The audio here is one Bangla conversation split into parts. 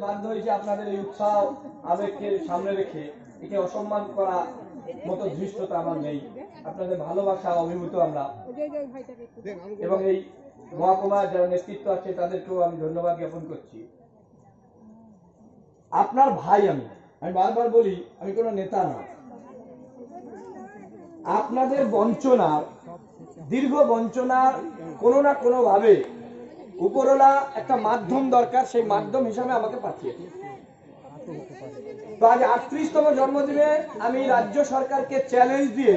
বাধ্য হয়েছে আপনাদের এই উৎসাহ আবেগকে সামনে রেখে একে অসম্মান করা মতো ধৃষ্টতা আমার নেই। আপনাদের ভালোবাসা অভিভূত আমরা, এবং এই মহকুমার যারা নেতৃত্ব আছে তাদেরকেও আমি ধন্যবাদ জ্ঞাপন করছি। আপনার ভাই আমি বারবার বলি, আমি কোনো নেতা না। আপনাদের বঞ্চনার, দীর্ঘ বঞ্চনার কোনো না কোনো ভাবে উপরওয়ালা একটা মাধ্যম দরকার, সেই মাধ্যম হিসাবে আমাকে পাঠিয়েছে। তো আজ 38তম জন্মদিনে আমি রাজ্য সরকারকে চ্যালেঞ্জ দিয়ে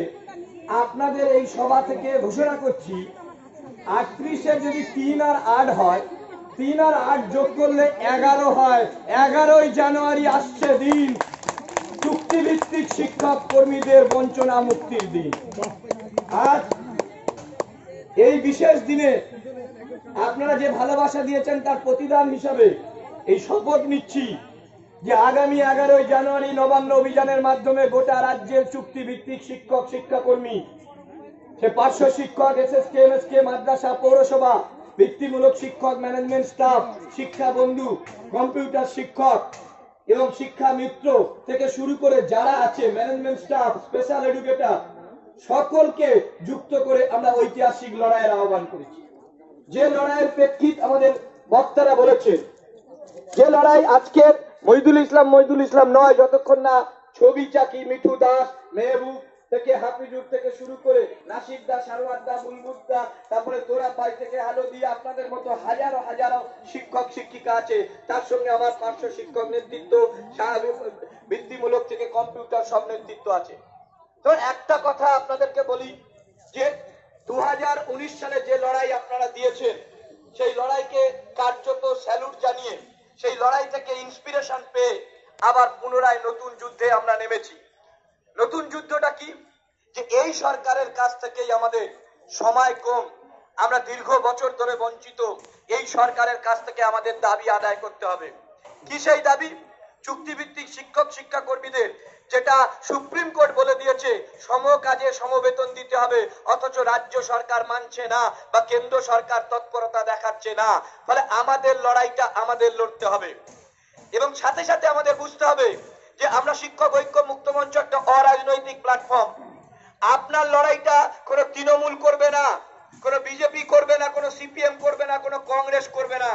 আপনাদের এই সভা থেকে ঘোষণা করছি, 38-এর যদি 3 আর 8 হয়, 3 আর 8 যোগ করলে 11 হয়। 11ই জানুয়ারি আসছে দিন, চুক্তিভিত্তিক শিক্ষক কর্মীদের বঞ্চনা মুক্তির দিন। আজ এই বিশেষ দিনে আপনারা যে ভালোবাসা দিয়েছেন তার প্রতিদান হিসাবে এই শপথ নিচ্ছি যে আগামী 11ই জানুয়ারি নবান্ন অভিযানের মাধ্যমে গোটা রাজ্যের চুক্তিভিত্তিক শিক্ষক শিক্ষাকর্মী, সে পার্শ্ব শিক্ষক, এসএসকে, এমএসকে, মাদ্রাসা, পৌরসভা, বৃত্তিমূলক শিক্ষক, ম্যানেজমেন্ট স্টাফ, শিক্ষা বন্ধু, কম্পিউটার শিক্ষক এবং শিক্ষা মিত্র থেকে শুরু করে যারা আছে ম্যানেজমেন্ট স্টাফ, স্পেশাল এডুকেটর, সকলকে যুক্ত করে আমরা ঐতিহাসিক লড়াইয়ের আহ্বান করেছি। যে লড়াইয়ের প্রেক্ষিত আমাদের বক্তারা বলেছে, যে লড়াই আজকে মহিদুল ইসলাম নয়, যতক্ষণ না ছবি চাকি, মিঠু দাস, মেহবুব থেকে হাফিজুর থেকে শুরু করে নাসির দা, সারওয়ার দা, বুলবুল দা, তারপরে তোরা পাই থেকে হালো দিয়ে আপনাদের মতো হাজারো হাজারো শিক্ষক শিক্ষিকা আছে, তার সঙ্গে আমার পার্শ্ব শিক্ষক নেতৃত্ব, বৃত্তিমূলক থেকে কম্পিউটার সব নেতৃত্ব আছে। তো একটা কথা আপনাদেরকে বলি যে 2019 সালে যে লড়াই আপনারা দিয়েছেন, সেই লড়াইকে কার্যত স্যালুট জানিয়ে, সেই লড়াই থেকে ইন্সপিরেশন পেয়ে আবার পুনরায় নতুন যুদ্ধে আমরা নেমেছি। নতুন যুদ্ধটা কি? যে এই সরকারের কাছ থেকেই আমাদের সময় কম, আমরা দীর্ঘ বছর ধরে বঞ্চিত, এই সরকারের কাছ থেকে আমাদের দাবি আদায় করতে হবে। কি সেই দাবি? চুক্তিভিত্তিক শিক্ষক শিক্ষাকর্মীদের যেটা সুপ্রিম কোর্ট বলে দিয়েছে সম কাজে সমবেতন দিতে হবে, অথচ রাজ্য সরকার মানছে না বা কেন্দ্র সরকার তৎপরতা দেখাচ্ছে না। ফলে আমাদের লড়াইটা আমাদের লড়তে হবে, এবং সাথে সাথে আমাদের বুঝতে হবে যে আমরা শিক্ষক ঐক্য মুক্ত মঞ্চ একটা অরাজনৈতিক প্ল্যাটফর্ম। আপনার লড়াইটা কোনো তৃণমূল করবে না, কোনো বিজেপি করবে না, কোনো সিপিএম করবে না, কোনো কংগ্রেস করবে না।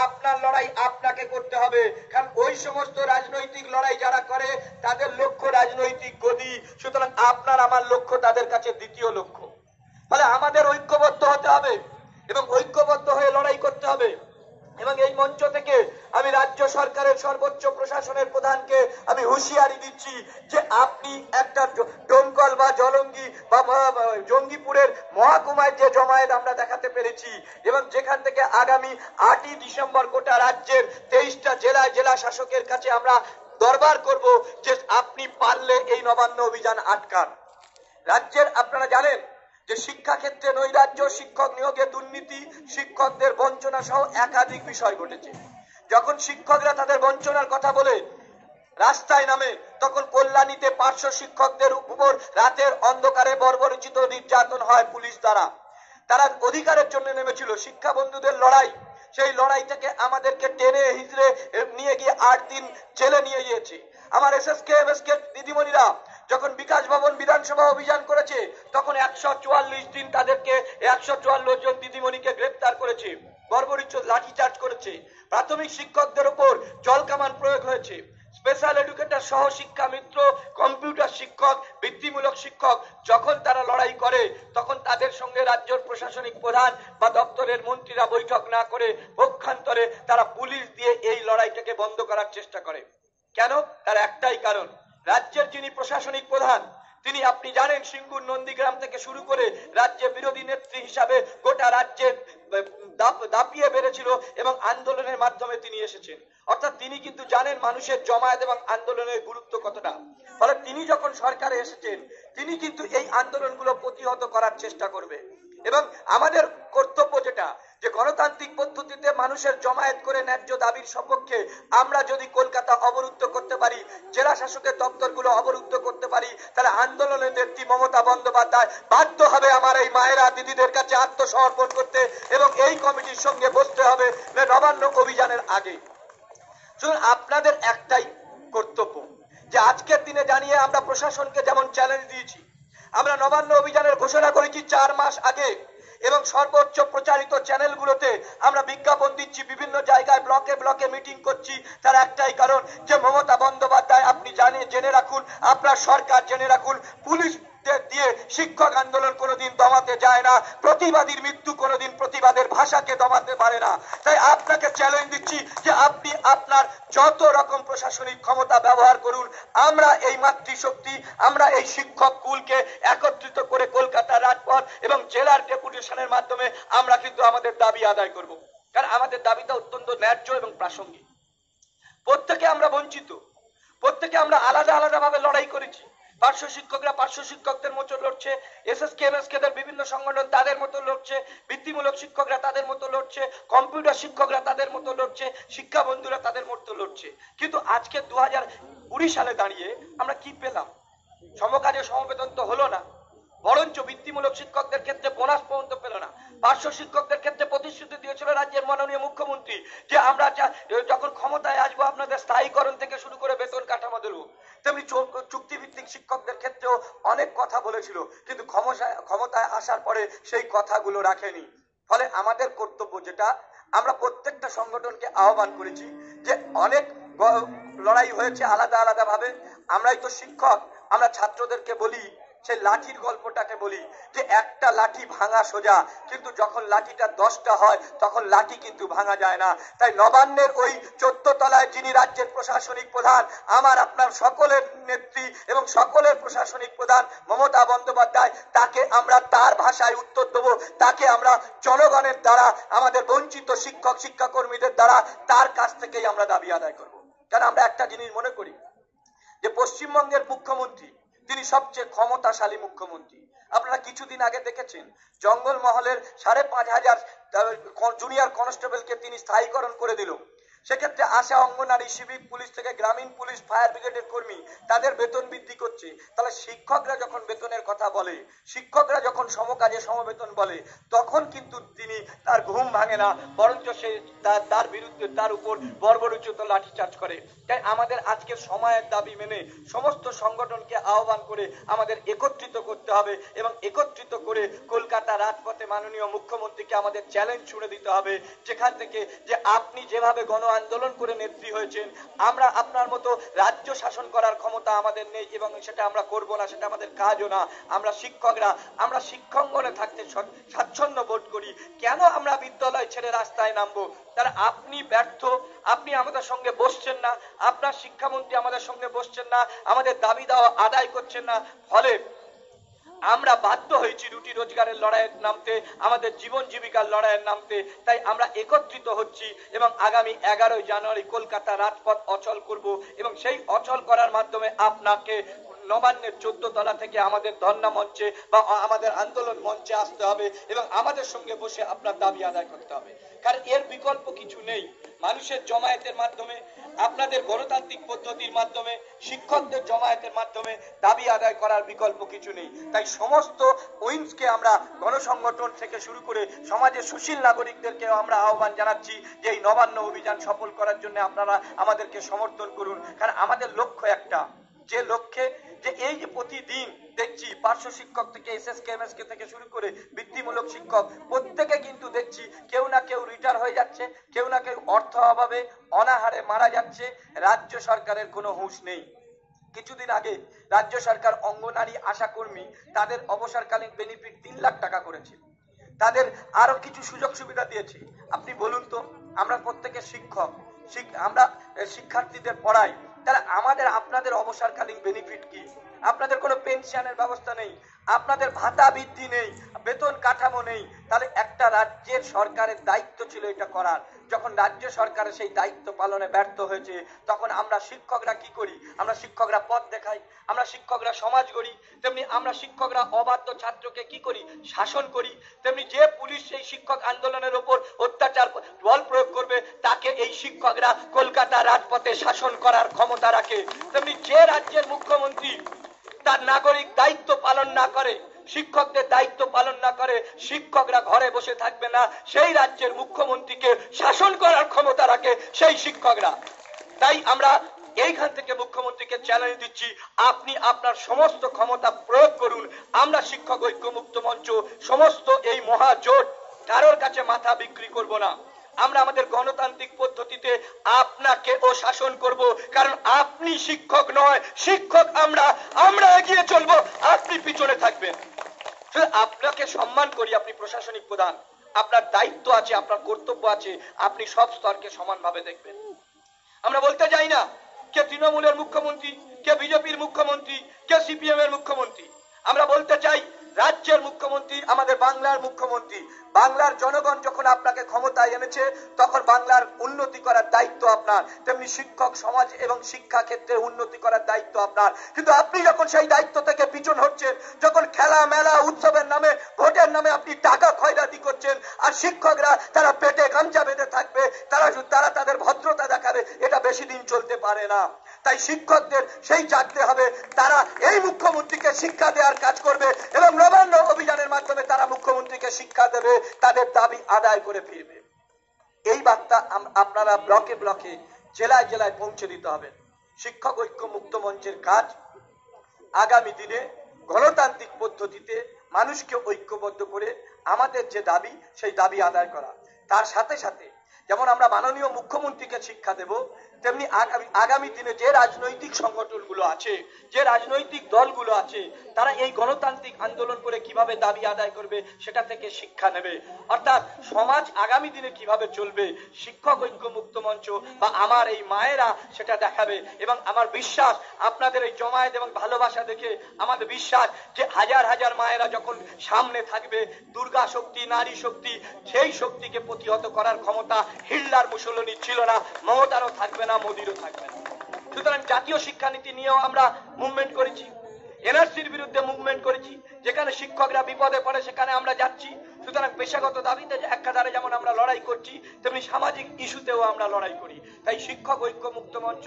আপনার লড়াই আপনাকে করতে হবে, কারণ ওই সমস্ত রাজনৈতিক লড়াই যারা করে তাদের লক্ষ্য রাজনৈতিক গদি, সুতরাং আপনার আমার লক্ষ্য তাদের কাছে দ্বিতীয় লক্ষ্য। ফলে আমাদের ঐক্যবদ্ধ হতে হবে এবং ঐক্যবদ্ধ হয়ে লড়াই করতে হবে। এবং এই মঞ্চ থেকে আমি রাজ্য সরকারের সর্বোচ্চ প্রশাসনের প্রধানকে আমি হুঁশিয়ারি দিচ্ছি যে আপনি একটা ডোমকল বা জলঙ্গি বা জঙ্গিপুরের মহকুমায় যে জমায়েত আমরা দেখাতে পেরেছি, এবং যেখান থেকে আগামী 8ই ডিসেম্বর গোটা রাজ্যের 23টা জেলায় জেলা শাসকের কাছে আমরা দরবার করব যে আপনি পারলে এই নবান্ন অভিযান আটকান। রাজ্যের আপনারা জানেন যে শিক্ষা ক্ষেত্রে নৈরাজ্য, শিক্ষক নিয়োগে দুর্নীতি, শিক্ষকদের বঞ্চনা সহ একাধিক বিষয় ঘটেছে। যখন শিক্ষকরা তাদের বঞ্চনার কথা বলে রাস্তায় নামে, তখন কল্যাণীতে পার্শ্ব শিক্ষকদের উপর রাতের অন্ধকারে বর্বরচিত নির্যাতন হয় পুলিশ দ্বারা। তারা অধিকারের জন্য নেমেছিল, শিক্ষা বন্ধুদের লড়াই, সেই লড়াই থেকে আমাদেরকে টেনে হিজড়ে নিয়ে গিয়ে 8 দিন জেলে নিয়ে গিয়েছে। আমার এসএসকে এমএসকে দিদিমণিরা যখন বিকাশ ভবন বিধানসভা অভিযান করেছে, তখন 144 দিন তাদেরকে 144 জন দিদিমণিকে গ্রেফতার করেছে, বর্বরিত লাঠিচার্জ করেছে, প্রাথমিক শিক্ষকদের উপর জলকামান প্রয়োগ হয়েছে, স্পেশাল এডুকেটর সহ শিক্ষা মিত্র, কম্পিউটার শিক্ষক, বৃত্তিমূলক শিক্ষক যখন তারা লড়াই করে, তখন তাদের সঙ্গে রাজ্যের প্রশাসনিক প্রধান বা দপ্তরের মন্ত্রীরা বৈঠক না করে পক্ষান্তরে তারা পুলিশ দিয়ে এই লড়াইটাকে বন্ধ করার চেষ্টা করে। কেন? তার একটাই কারণ, রাজ্যের যিনি প্রশাসনিক প্রধান তিনি আপনি জানেন সিঙ্গুর নন্দীগ্রাম থেকে শুরু করে রাজ্যে বিরোধী নেত্রী হিসাবে গোটা রাজ্যের দাপিয়ে বেড়েছিল এবং আন্দোলনের মাধ্যমে তিনি এসেছেন। অর্থাৎ তিনি কিন্তু জানেন মানুষের জমায়েত এবং আন্দোলনের গুরুত্ব কতটা। ফলে তিনি যখন সরকারে এসেছেন, তিনি কিন্তু এই আন্দোলনগুলো প্রতিহত করার চেষ্টা করবে। এবং আমাদের কর্তব্য যেটা, যে গণতান্ত্রিক পদ্ধতিতে মানুষের জমায়েত করে ন্যায্য দাবির সপক্ষে আমরা যদি কলকাতা অবরুদ্ধ করতে পারি, জেলা শাসকের দপ্তরগুলো অবরুদ্ধ করতে পারি, তাহলে আন্দোলনের নেত্রী মমতা বন্দ্যোপাধ্যায় বাধ্য হবে আমার এই মায়েরা দিদিদের কাছে আত্মসমর্পণ করতে এবং এই কমিটির সঙ্গে বসতে হবে নবান্ন অভিযানের আগে। শুধু আপনাদের একটাই কর্তব্য যে আজকের দিনে জানিয়ে আমরা প্রশাসনকে যেমন চ্যালেঞ্জ দিয়েছি, আমরা নবান্ন অভিযানের ঘোষণা করেছি 4 মাস আগে এবং সর্বোচ্চ প্রচারিত চ্যানেলগুলোতে আমরা বিজ্ঞাপন দিচ্ছি, বিভিন্ন জায়গায় ব্লকে ব্লকে মিটিং করছি। তার একটাই কারণ যে মমতা বন্দ্যোপাধ্যায় আপনি জেনে রাখুন, আপনার সরকার জেনে রাখুন, পুলিশ দিয়ে শিক্ষক আন্দোলন কোনোদিন দমাতে যায় না, প্রতিবাদীর মৃত্যু কোনোদিন প্রতিবাদের ভাষাকে দমাতে পারে না। তাই আপনাকে চ্যালেঞ্জ দিচ্ছি যে আপনি আপনার যত রকম প্রশাসনিক ক্ষমতা ব্যবহার করুন, আমরা এই মাতৃশক্তি, আমরা এই শিক্ষক কুলকে একত্রিত করে কলকাতার রাজপথ এবং জেলার ডেপুটেশনের মাধ্যমে আমরা কিন্তু আমাদের দাবি আদায় করব। কারণ আমাদের দাবিটা অত্যন্ত ন্যায্য এবং প্রাসঙ্গিক। প্রত্যেকে আমরা বঞ্চিত, প্রত্যেকে আমরা আলাদা আলাদা ভাবে লড়াই করেছি। পার্শ্ব শিক্ষকরা পার্শ্ব শিক্ষকদের মতো লড়ছে, এসএসকে এমএসকেদের বিভিন্ন সংগঠন তাদের মতো লড়ছে, বৃত্তিমূলক শিক্ষকরা তাদের মতো লড়ছে, কম্পিউটার শিক্ষকরা তাদের মতো লড়ছে, শিক্ষা বন্ধুরা তাদের মতো লড়ছে। কিন্তু আজকে 2020 সালে দাঁড়িয়ে আমরা কি পেলাম? সমকাজে সমবেতন তো হলো না, বরঞ্চ বৃত্তিমূলক শিক্ষকদের ক্ষেত্রে বোনাস পর্যন্ত পেল না। পার্শ্ব শিক্ষকদের ক্ষেত্রে প্রতিশ্রুতি দিয়েছিল রাজ্যের মাননীয় মুখ্যমন্ত্রী যে আমরা যখন ক্ষমতায় আসবো আপনাদের স্থায়ীকরণ থেকে শুরু করে বেতন কাঠামো দেবো। তেমনি চুক্তিভিত্তিক শিক্ষকদের ক্ষেত্রেও অনেক কথা বলেছিল, কিন্তু ক্ষমতায় আসার পরে সেই কথাগুলো রাখেনি। ফলে আমাদের কর্তব্য যেটা, আমরা প্রত্যেকটা সংগঠনকে আহ্বান করেছি যে অনেক লড়াই হয়েছে আলাদা আলাদা ভাবে, আমরাই তো শিক্ষক, আমরা ছাত্রদেরকে বলি, সেই লাঠির গল্পটাকে বলি যে একটা লাঠি ভাঙা সোজা, কিন্তু যখন লাঠিটা 10টা হয় তখন লাঠি কিন্তু ভাঙা যায় না। তাই নবান্নের ওই 14 তলায় যিনি রাজ্যের প্রশাসনিক প্রধান, আমার আপনার সকলের নেত্রী এবং সকলের প্রশাসনিক প্রধান মমতা বন্দ্যোপাধ্যায়, তাকে আমরা তার ভাষায় উত্তর দেবো, তাকে আমরা জনগণের দ্বারা, আমাদের বঞ্চিত শিক্ষক শিক্ষাকর্মীদের দ্বারা তার কাছ থেকেই আমরা দাবি আদায় করব। কারণ আমরা একটা জিনিস মনে করি যে পশ্চিমবঙ্গের মুখ্যমন্ত্রী তিনি সবচেয়ে ক্ষমতাশালী মুখ্যমন্ত্রী। আপনারা কিছুদিন আগে দেখেছেন জঙ্গলমহলের 5,500 জুনিয়র কনস্টেবলকে তিনি স্থায়ীকরণ করে দিল। সেক্ষেত্রে আশা, অঙ্গনারী, সিভিক পুলিশ থেকে গ্রামীণ পুলিশ, ফায়ার ব্রিগেডের কর্মী, তাদের বেতন বৃদ্ধি করছে। তাহলে শিক্ষকরা যখন বেতনের কথা বলে, শিক্ষকরা যখন সমকাজে সমবেতন বলে, তখন কিন্তু তিনি তার ঘুম ভাঙে না, বরঞ্চ সে তার বিরুদ্ধে, তার উপর বর্বরোচিত লাঠিচার্জ করে। তাই আমাদের আজকের সময়ের দাবি মেনে সমস্ত সংগঠনকে আহ্বান করে আমাদের একত্রিত করতে হবে এবং একত্রিত করে কলকাতা রাজপথে মাননীয় মুখ্যমন্ত্রীকে আমাদের চ্যালেঞ্জ ছুড়ে দিতে হবে, যেখান থেকে যে আপনি যেভাবে গণ আন্দোলন করে নেত্রী হয়েছেন, আমরা আপনার মতো রাজ্য শাসন করার ক্ষমতা আমাদের নেই এবং সেটা আমরা করব না, সেটা আমাদের কাজও না। আমরা শিক্ষকরা, আমরা শিক্ষাঙ্গনে থাকতে স্বাচ্ছন্দ্য বোধ করি। কেন আমরা বিদ্যালয় ছেড়ে রাস্তায় নামবো? তারা আপনি ব্যর্থ, আপনি আমাদের সঙ্গে বসছেন না, আপনার শিক্ষামন্ত্রী আমাদের সঙ্গে বসছেন না, আমাদের দাবি দাওয়া আদায় করছেন না। ফলে আমরা বাধ্য হয়েছি রুটি রোজগারের লড়াইয়ের নামতে, আমাদের জীবন জীবিকার লড়াইয়ের নামতে। তাই আমরা একত্রিত হচ্ছি এবং আগামী 11 জানুয়ারি কলকাতা রাজপথ অচল করব এবং সেই অচল করার মাধ্যমে আপনাকে নবান্নের 14 তলা থেকে আমাদের ধর্ণা মঞ্চে বা আমাদের আন্দোলন মঞ্চে আসতে হবে এবং আমাদের সঙ্গে বসে আপনার দাবি আদায় করতে হবে। কারণ এর বিকল্প কিছু নেই। মানুষের জমায়েতের মাধ্যমে, আপনাদের গণতান্ত্রিক পদ্ধতির মাধ্যমে, শিক্ষকদের জমায়েতের মাধ্যমে দাবি আদায় করার বিকল্প কিছু নেই। তাই সমস্ত উইংসকে আমরা, গণসংগঠন থেকে শুরু করে সমাজের সুশীল নাগরিকদেরকে আমরা আহ্বান জানাচ্ছি যে এই নবান্ন অভিযান সফল করার জন্য আপনারা আমাদেরকে সমর্থন করুন। কারণ আমাদের লক্ষ্য একটা, যে লক্ষ্যে যে এই যে প্রতিদিন দেখছি পার্শ্ব শিক্ষক থেকে এসএসকে এমএসকে থেকে শুরু করে বৃত্তিমূলক শিক্ষক প্রত্যেকে কিন্তু দেখছি কেউ না কেউ রিটায়ার হয়ে যাচ্ছে, কেউ না কেউ অর্থ অভাবে অনাহারে মারা যাচ্ছে। রাজ্য সরকারের কোনো হুঁশ নেই। কিছুদিন আগে রাজ্য সরকার অঙ্গনারী, আশা কর্মী তাদের অবসরকালীন বেনিফিট 3 লাখ টাকা করেছে, তাদের আরো কিছু সুযোগ সুবিধা দিয়েছে। আপনি বলুন তো, আমরা প্রত্যেকে শিক্ষক, আমরা শিক্ষার্থীদের পড়াই, তাহলে আমাদের আপনাদের অবসরকালীন বেনিফিট কি? আপনাদের কোনো পেনশনের ব্যবস্থা নেই, আপনাদের ভাতা বৃদ্ধি নেই, বেতন কাঠামো নেই। তাহলে একটা রাজ্যের সরকারের দায়িত্ব ছিল এটা করার। যখন রাজ্য সরকারের সেই দায়িত্ব পালনে ব্যর্থ হয়েছে, তখন আমরা শিক্ষকরা কি করি? আমরা শিক্ষকরা পথ দেখাই, আমরা শিক্ষকরা সমাজ গড়ি। তেমনি আমরা শিক্ষকরা অবাধ্য ছাত্রকে কি করি? শাসন করি। তেমনি যে পুলিশ সেই শিক্ষক আন্দোলনের উপর অত্যাচার বল প্রয়োগ করবে, তাকে এই শিক্ষকরা কলকাতা রাজপথে শাসন করার ক্ষমতা রাখে। তেমনি যে রাজ্যের মুখ্যমন্ত্রী তার নাগরিক দায়িত্ব পালন না করে, শিক্ষকদের দায়িত্ব পালন না করে, শিক্ষকরা ঘরে বসে থাকবে না। সেই রাজ্যের মুখ্যমন্ত্রীকে শাসন করার ক্ষমতা রাখে সেই শিক্ষকরা। তাই আমরা এইখান থেকে মুখ্যমন্ত্রীকে চ্যালেঞ্জ দিচ্ছি, আপনি আপনার সমস্ত ক্ষমতা প্রয়োগ করুন। আমরা শিক্ষক ঐক্য মুক্ত মঞ্চ সমস্ত এই মহাজোট কারোর কাছে মাথা বিক্রি করব না। আমরা আমাদের গণতান্ত্রিক পদ্ধতিতে আপনাকে ও শাসন করব, কারণ আপনি শিক্ষক নয়, শিক্ষক আমরা। আমরা এগিয়ে চলবো, আপনি পিছনে থাকবেন। আপনাকে সম্মান করি, আপনি প্রশাসনিক প্রধান, আপনার দায়িত্ব আছে, আপনার কর্তব্য আছে, আপনি সব স্তরকে সমানভাবে দেখবেন। আমরা বলতে যাই না কে তৃণমূলের মুখ্যমন্ত্রী, কে বিজেপির মুখ্যমন্ত্রী, কে সিপিএম এর মুখ্যমন্ত্রী। আমরা বলতে চাই রাজ্যের মুখ্যমন্ত্রী আমাদের বাংলার মুখ্যমন্ত্রী। বাংলার জনগণ যখন আপনাকে ক্ষমতায় এনেছে তখন বাংলার উন্নতি করার দায়িত্ব আপনার, তেমনি শিক্ষক সমাজ এবং শিক্ষা ক্ষেত্রে উন্নতি করার দায়িত্ব আপনার। কিন্তু আপনি যখন সেই দায়িত্ব থেকে পিছন হচ্ছেন, যখন খেলা মেলা উৎসবের নামে ভোটের নামে আপনি টাকা খয়রাতি করছেন, আর শিক্ষকরা তারা পেটে গামছা বেঁধে থাকবে, তারা তাদের ভদ্রতা দেখাবে, এটা বেশি দিন চলতে পারে না। তাই শিক্ষকদের সেই জাগতে হবে, তারা এই মুখ্যমন্ত্রীকে শিক্ষা দেওয়ার কাজ করবে এবং নবান্ন অভিযানের মাধ্যমে তারা মুখ্যমন্ত্রীকে শিক্ষা দেবে, তাদের দাবি আদায় করে ফিরবে। এই বার্তা আপনারা ব্লকে ব্লকে জেলায় জেলায় পৌঁছে দিতে হবে। শিক্ষক ঐক্য মুক্ত মঞ্চের কাজ আগামী দিনে গণতান্ত্রিক পদ্ধতিতে মানুষকে ঐক্যবদ্ধ করে আমাদের যে দাবি সেই দাবি আদায় করা। তার সাথে সাথে যেমন আমরা মাননীয় মুখ্যমন্ত্রীকে শিক্ষা দেব, তেমনি আগামী দিনে যে রাজনৈতিক সংগঠনগুলো আছে, যে রাজনৈতিক দলগুলো আছে, তারা এই গণতান্ত্রিক আন্দোলন করে কিভাবে দাবি আদায় করবে সেটা থেকে শিক্ষা নেবে। অর্থাৎ সমাজ আগামী দিনে কিভাবে চলবে, শিক্ষক ঐক্য মুক্ত মঞ্চ বা আমার এই মায়েরা সেটা দেখাবে। এবং আমার বিশ্বাস আপনাদের এই জমায়েত এবং ভালোবাসা দেখে আমাদের বিশ্বাস যে হাজার হাজার মায়েরা যখন সামনে থাকবে, দুর্গা শক্তি, নারী শক্তি, সেই শক্তিকে প্রতিহত করার ক্ষমতা হিটলার মুসোলিনি ছিল না, মমতারও থাকবে না, মোদিরও থাকবে না। সুতরাং জাতীয় শিক্ষানীতি নিয়েও আমরা মুভমেন্ট করেছি, এনআরসির বিরুদ্ধে মুভমেন্ট করেছি, যেখানে শিক্ষকরা বিপদে পড়ে সেখানে আমরা যাচ্ছি। সুতরাং পেশাগত দাবিতে একাধারে যেমন আমরা লড়াই করছি, তেমনি সামাজিক ইস্যুতেও আমরা লড়াই করি। তাই শিক্ষক ঐক্য মুক্ত মঞ্চ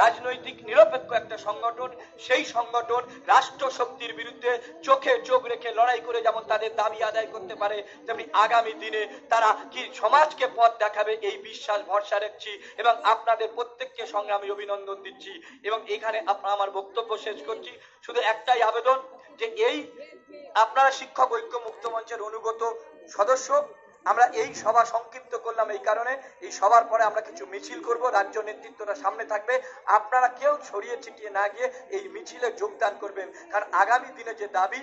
রাজনৈতিক নিরপেক্ষ একটা সংগঠন, সেই সংগঠন রাষ্ট্র শক্তির বিরুদ্ধে চোখে চোখ রেখে লড়াই করে যেমন তাদের দাবি আদায় করতে পারে, তেমনি আগামী দিনে তারা কি সমাজকে পথ দেখাবে এই বিশ্বাস ভরসা রাখছি এবং আপনাদের প্রত্যেককে সংগ্রামী অভিনন্দন দিচ্ছি। এবং এখানে আমার বক্তব্য শেষ করছি, শুধু একটাই আবেদন যে এই আপনারা শিক্ষক ঐক্য মুক্ত মঞ্চের অনুগত সদস্য, আমরা এই সভা সংক্ষিপ্ত করলাম এই কারণে, এই সভার পরে আমরা কিছু মিছিল করব, রাজ্য নেতৃত্বরা সামনে থাকবে, আপনারা কেউ ছড়িয়ে ছিটিয়ে না গিয়ে এই মিছিলে যোগদান করবেন। কারণ আগামী দিনে যে দাবি,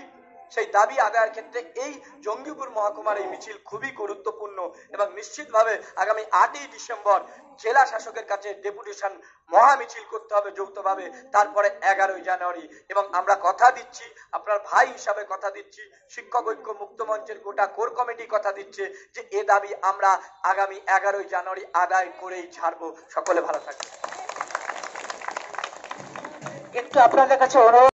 সেই দাবি আদায়ের ক্ষেত্রে এই জঙ্গিপুর মহকুমার এই মিছিল খুবই গুরুত্বপূর্ণ। এবং নিশ্চিতভাবে আগামী 8ই ডিসেম্বর জেলা শাসকের কাছে ডেপুটেশন মহা মিছিল করতে হবে যৌথভাবে, তারপরে 11ই জানুয়ারি। এবং আমরা কথা দিচ্ছি, আপনার ভাই হিসাবে কথা দিচ্ছি, শিক্ষক ঐক্য মুক্ত মঞ্চের গোটা কোর কমিটি কথা দিচ্ছে যে এ দাবি আমরা আগামী 11ই জানুয়ারি আদায় করেই ছাড়বো। সকলে ভালো থাকবে। একটু আপনাদের কাছে অনুরোধ।